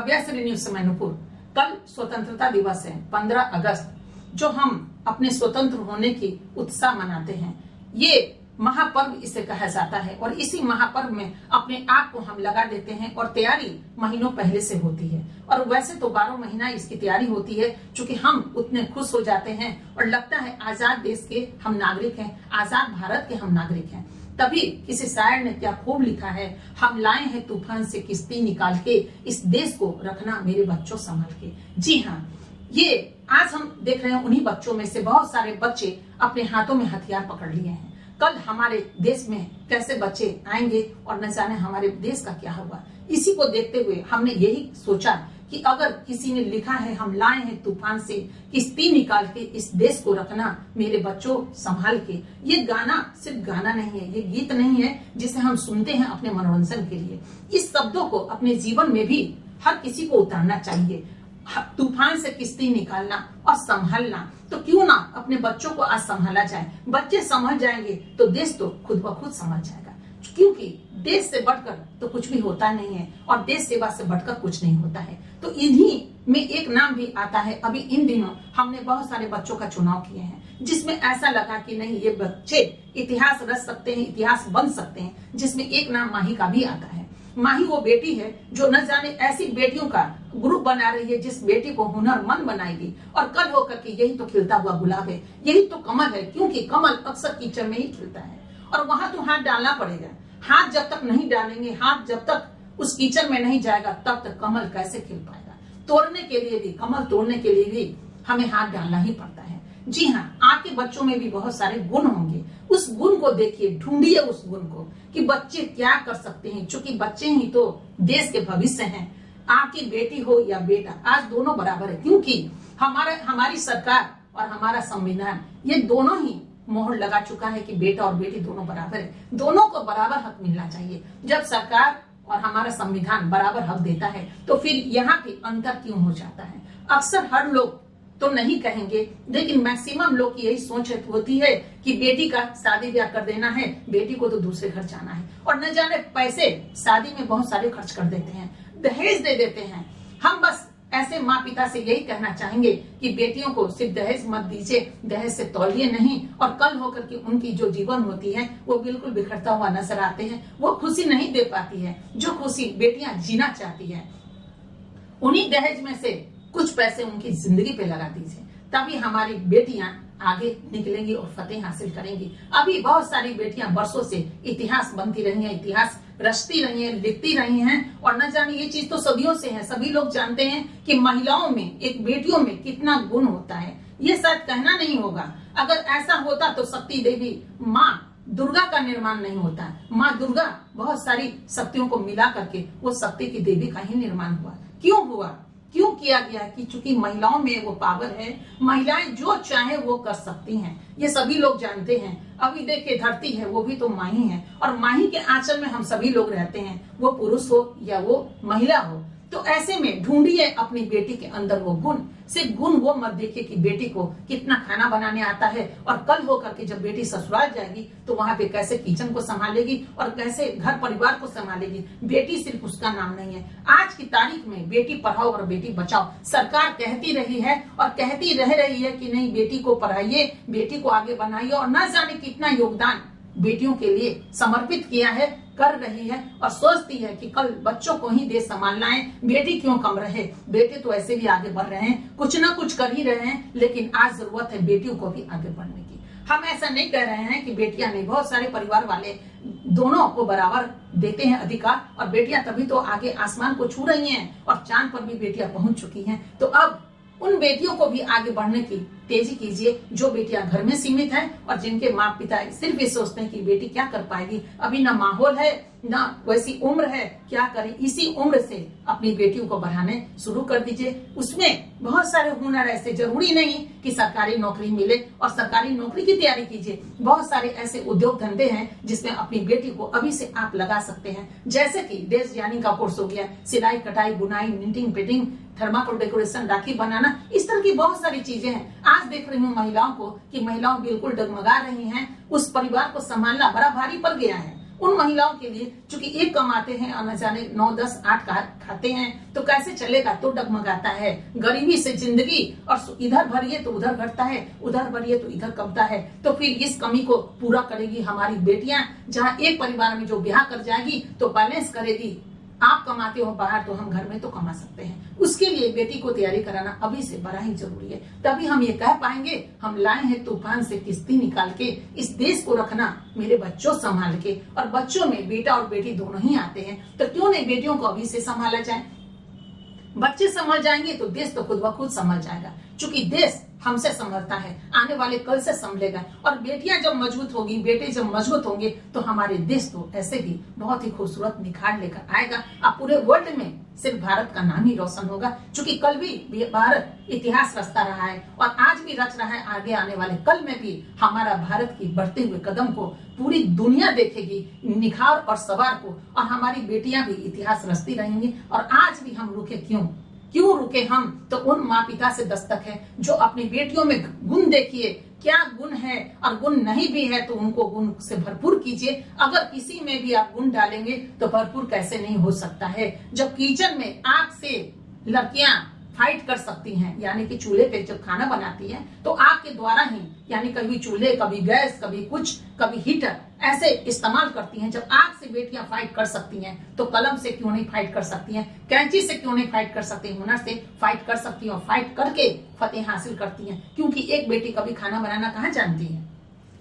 Bhagyashree news से मैनपुर। कल स्वतंत्रता दिवस है 15 अगस्त, जो हम अपने स्वतंत्र होने की उत्साह मनाते हैं। ये महापर्व इसे कहा जाता है और इसी महापर्व में अपने आप को हम लगा देते हैं और तैयारी महीनों पहले से होती है। और वैसे तो 12 महीना इसकी तैयारी होती है, क्योंकि हम उतने खुश हो जाते हैं और लगता है आजाद देश के हम नागरिक हैं, आजाद भारत के हम नागरिक हैं। तभी किसी शायर ने क्या खूब लिखा है, हम लाए हैं तूफान से किश्ती निकाल के, इस देश को रखना मेरे बच्चों संभाल के। जी हाँ, ये आज हम देख रहे हैं उन्हीं बच्चों में से बहुत सारे बच्चे अपने हाथों में हथियार पकड़ लिए हैं। कल हमारे देश में कैसे बच्चे आएंगे और न जाने हमारे देश का क्या होगा। इसी को देखते हुए हमने यही सोचा कि अगर किसी ने लिखा है हम लाए हैं तूफान से किश्ती निकाल के, इस देश को रखना मेरे बच्चों संभाल के। ये गाना सिर्फ गाना नहीं है, ये गीत नहीं है जिसे हम सुनते हैं अपने मनोरंजन के लिए। इस शब्दों को अपने जीवन में भी हर किसी को उतारना चाहिए। तूफान से किश्ती निकालना और संभालना, तो क्यों ना अपने बच्चों को आज संभाला जाए। बच्चे समझ जाएंगे तो देश तो खुद ब खुद समझ जाएगा, क्योंकि देश से बढ़कर तो कुछ भी होता नहीं है और देश सेवा से बढ़कर कुछ नहीं होता है। तो इन्हीं में एक नाम भी आता है। अभी इन दिनों हमने बहुत सारे बच्चों का चुनाव किए हैं, जिसमें ऐसा लगा कि नहीं, ये बच्चे इतिहास रच सकते हैं, इतिहास बन सकते हैं, जिसमें एक नाम माही का भी आता है। माही वो बेटी है जो न जाने ऐसी बेटियों का ग्रुप बना रही है जिस बेटी को हुनरमंद बनाएगी। और कल होकर के यही तो खिलता हुआ गुलाब है, यही तो कमल है, क्योंकि कमल अक्सर कीचड़ में ही खिलता है और वहां तो हाथ डालना पड़ेगा। हाथ जब तक नहीं डालेंगे, हाथ जब तक उस कीचड़ में नहीं जाएगा, तब तक कमल कैसे खिल पाएगा। तोड़ने के लिए भी, कमल तोड़ने के लिए भी हमें हाथ डालना ही पड़ता है। जी हाँ, आपके बच्चों में भी बहुत सारे गुण होंगे, उस गुण को देखिए, ढूंढिए उस गुण को कि बच्चे क्या कर सकते हैं, क्योंकि बच्चे ही तो देश के भविष्य हैं। आपकी बेटी हो या बेटा, आज दोनों बराबर है, क्योंकि हमारी सरकार और हमारा संविधान ये दोनों ही मोहर लगा चुका है कि बेटा और बेटी दोनों बराबर है, दोनों को बराबर हक मिलना चाहिए। जब सरकार और हमारा संविधान बराबर हक देता है तो फिर यहाँ पे अंतर क्यों हो जाता है। अक्सर हर लोग तो नहीं कहेंगे, लेकिन मैक्सिमम लोग की यही सोच होती है कि बेटी का शादी ब्याह कर देना है, बेटी को तो दूसरे घर जाना है, और न जाने पैसे शादी में बहुत सारे खर्च कर देते हैं, दहेज दे देते हैं। हम बस ऐसे माँ पिता से यही कहना चाहेंगे कि बेटियों को सिर्फ दहेज मत दीजिए, दहेज से तौलिए नहीं, और कल होकर के उनकी जो जीवन होती है वो बिल्कुल बिखरता हुआ नजर आते हैं। वो खुशी नहीं दे पाती है जो खुशी बेटियां जीना चाहती है। उन्हीं दहेज में से कुछ पैसे उनकी जिंदगी पे लगा दीजिए, तभी हमारी बेटियां आगे निकलेंगी और फतेह हासिल करेंगी। अभी बहुत सारी बेटियां वर्षों से इतिहास बनती रही हैं, इतिहास रचती रही हैं, लिखती रही हैं, और न जाने ये चीज तो सदियों से है। सभी लोग जानते हैं कि महिलाओं में, एक बेटियों में कितना गुण होता है। ये शायद कहना नहीं होगा, अगर ऐसा होता तो शक्ति देवी माँ दुर्गा का निर्माण नहीं होता। माँ दुर्गा बहुत सारी शक्तियों को मिला करके वो शक्ति की देवी का ही निर्माण हुआ। क्यों हुआ, क्यों किया गया? कि चूंकि महिलाओं में वो पावर है, महिलाएं जो चाहे वो कर सकती हैं, ये सभी लोग जानते हैं। अभी देखिए धरती है, वो भी तो माही है, और माही के आंचल में हम सभी लोग रहते हैं, वो पुरुष हो या वो महिला हो। तो ऐसे में ढूंढिए अपनी बेटी के अंदर वो गुण। सिर्फ गुण वो मत देखिए कि बेटी को कितना खाना बनाने आता है, और कल होकर के जब बेटी ससुराल जाएगी तो वहां पे कैसे किचन को संभालेगी और कैसे घर परिवार को संभालेगी। बेटी सिर्फ उसका नाम नहीं है। आज की तारीख में बेटी पढ़ाओ और बेटी बचाओ सरकार कहती रही है और कहती रह रही है कि नहीं, बेटी को पढ़ाइए, बेटी को आगे बनाइए, और न जाने कितना योगदान बेटियों के लिए समर्पित किया है, कर रही है, और सोचती है कि कल बच्चों को ही देश संभालना है, बेटी क्यों कम रहे। बेटे तो ऐसे भी आगे बढ़ रहे हैं, कुछ ना कुछ कर ही रहे हैं, लेकिन आज जरूरत है बेटियों को भी आगे बढ़ने की। हम ऐसा नहीं कह रहे हैं कि बेटियां नहीं, बहुत सारे परिवार वाले दोनों को बराबर देते हैं अधिकार, और बेटियां तभी तो आगे आसमान को छू रही हैं और चांद पर भी बेटियां पहुंच चुकी हैं। तो अब उन बेटियों को भी आगे बढ़ने की तेजी कीजिए जो बेटियां घर में सीमित हैं और जिनके माँ पिता सिर्फ ये सोचते हैं कि बेटी क्या कर पाएगी, अभी ना माहौल है ना वैसी उम्र है, क्या करें। इसी उम्र से अपनी बेटियों को बढ़ाने शुरू कर दीजिए। उसमें बहुत सारे हुनर ऐसे, जरूरी नहीं कि सरकारी नौकरी मिले और सरकारी नौकरी की तैयारी कीजिए। बहुत सारे ऐसे उद्योग धंधे हैं जिसमें अपनी बेटी को अभी से आप लगा सकते हैं, जैसे कि ड्रेस डिजाइनिंग का कोर्स हो गया, सिलाई कटाई बुनाई, निटिंग फिटिंग, थर्माकोल डेकोरेशन, राखी बनाना, इस तरह की बहुत सारी चीजें हैं। आज देख रही हूँ महिलाओं को कि महिलाओं बिल्कुल डगमगा रही हैं, उस परिवार को संभालना बड़ा भारी पड़ गया है। उन महिलाओं के लिए चूंकि एक कमाते हैं और न जाने 9, 10, 8 खाते हैं तो कैसे चलेगा, तो डगमगाता है गरीबी से जिंदगी। और इधर भरिए तो उधर घटता है, उधर भरिए तो इधर कमता है। तो फिर इस कमी को पूरा करेगी हमारी बेटियां, जहां एक परिवार में जो ब्याह कर जाएगी तो बैलेंस करेगी। आप कमाते हो बाहर तो हम घर में तो कमा सकते हैं। उसके लिए बेटी को तैयारी कराना अभी से बड़ा ही जरूरी है। तभी हम ये कह पाएंगे हम लाए हैं तूफान से किश्ती निकाल के, इस देश को रखना मेरे बच्चों संभाल के। और बच्चों में बेटा और बेटी दोनों ही आते हैं, तो क्यों नहीं बेटियों को अभी से संभाला जाए। बच्चे संभल जाएंगे तो देश तो खुद ब खुद संभल जाएगा, क्योंकि देश हमसे संभलता है, आने वाले कल से संभलेगा। और बेटियां जब मजबूत होगी, बेटे जब मजबूत होंगे तो हमारे देश तो ऐसे भी बहुत ही खूबसूरत निखार लेकर आएगा। अब पूरे वर्ल्ड में सिर्फ भारत का नाम ही रोशन होगा, क्योंकि कल भी भारत इतिहास रचता रहा है और आज भी रच रहा है। आगे आने वाले कल में भी हमारा भारत की बढ़ते हुए कदम को पूरी दुनिया देखेगी, निखार और सवार को। और हमारी बेटियां भी इतिहास रचती रहेंगी। और आज भी हम रुके क्यों रुके हम, तो उन माँ पिता से दस्तक है जो अपनी बेटियों में गुण देखिए क्या गुण है, और गुण नहीं भी है तो उनको गुण से भरपूर कीजिए। अगर किसी में भी आप गुण डालेंगे तो भरपूर कैसे नहीं हो सकता है। जब किचन में आग से लड़कियां फाइट कर सकती हैं, यानी कि चूल्हे पे जब खाना बनाती हैं तो आग के द्वारा ही, यानी कभी चूल्हे, कभी गैस, कभी कुछ, कभी हीटर ऐसे इस्तेमाल करती हैं। जब आग से बेटियां फाइट कर सकती हैं तो कलम से क्यों नहीं फाइट कर सकती हैं, कैंची से क्यों नहीं फाइट कर सकती, हुनर से फाइट कर सकती हैं और फाइट करके फतेह हासिल करती हैं। क्योंकि एक बेटी कभी खाना बनाना कहाँ जानती है।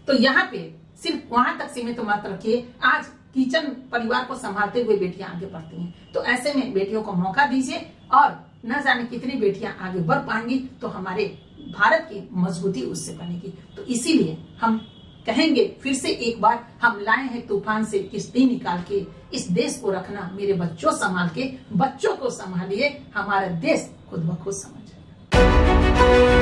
तो यहाँ पे सिर्फ वहां तक सीमित मत रखिए। आज किचन परिवार को संभालते हुए बेटियां आगे बढ़ती हैं, तो ऐसे में बेटियों को मौका दीजिए और न जाने कितनी बेटियां आगे बढ़ पाएंगी, तो हमारे भारत की मजबूती उससे बनेगी। तो इसीलिए हम कहेंगे फिर से एक बार, हम लाए हैं तूफान से किश्ती निकाल के, इस देश को रखना मेरे बच्चों संभाल के। बच्चों को संभालिए, हमारा देश खुद ब खुद समझ जाएगा।